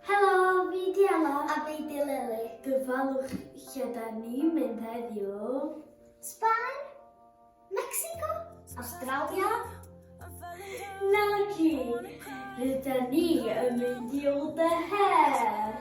Helo, fi di Ela a fi di Lily. Dyfalwch lle da ni'n mynd heddiw. Sbaen? Mexico? Australia? Naci, rydyn ni yn mynd i Old the Hare.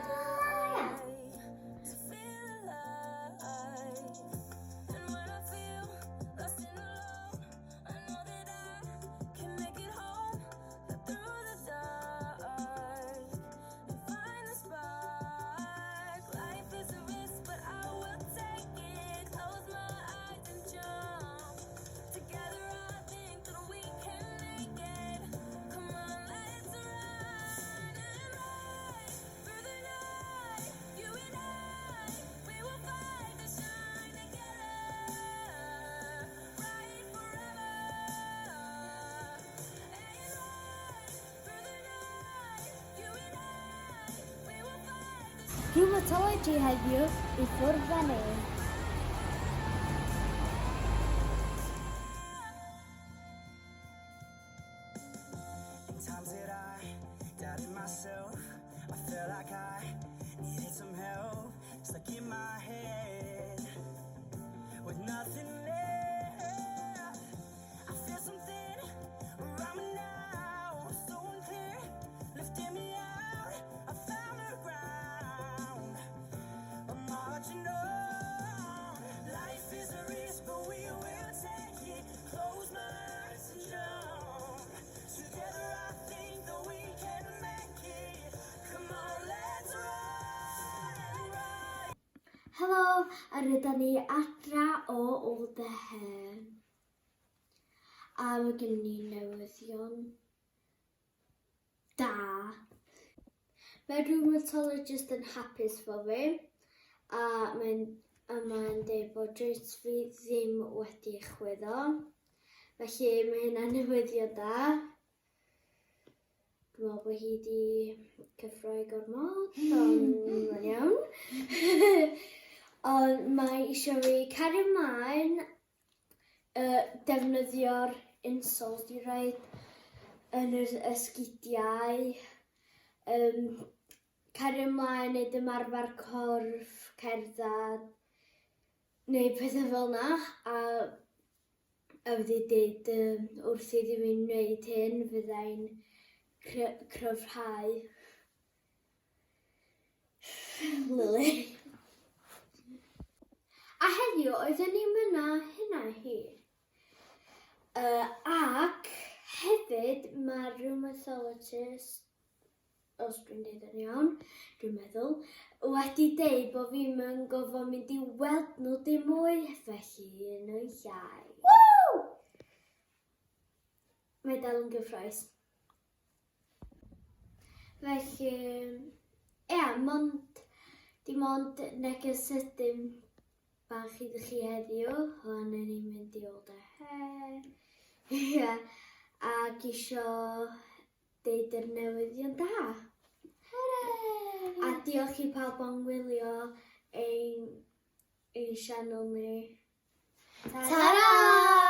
Rheumatology heddiw I ffwrdd â ni. Times that I doubted myself, I felt like I needed some help. Stuck in my head with nothing left. I feel something around me now, so unclear, lifting me out. I found the ground, I'm marching on. Life is a risk, but we will take it. Close my eyes and jump. Together I think that we can make it. Come on, let's run. Helo, a rydyn ni adra o Old the Hare. A mae gen ni newyddion da. Mae rheumatologist yn hapus fo fi, a mae'n dweud bod drais fi ddim wedi chwyddo. Felly mae hynna'n newyddion da. Dwi'n meddwl bod hi wedi cyffroi gormod, ond mae'n iawn. Ond mae eisiau fi cario ymlaen defnyddio'r insoles I roed yn yr esgidiau. Cario ymlaen neu ymarfer corff, cerdded, neu pethau fel yna. A wedi dweud wrth iddi fi wneud hyn, fyddai'n cryfhau. Lily. A heddiw, oedden ni'n myna hynna hi. Ac hefyd mae rheumatologist, os dwi'n dweud yn iawn, dwi'n meddwl, wedi dweud bod fi'n mynd gofod mynd I weld nhw dim mwy, felly yn y llai. Woo! Mae dal yn gyffroes. Felly, dim ond neges sydyn bach iddo chi heddiw, hwn yn ni'n mynd I Old the Hare. Ac isio deud yr newyddion da. Hwrê! A diolch I pawb am wylio ein sianel ni. Tara!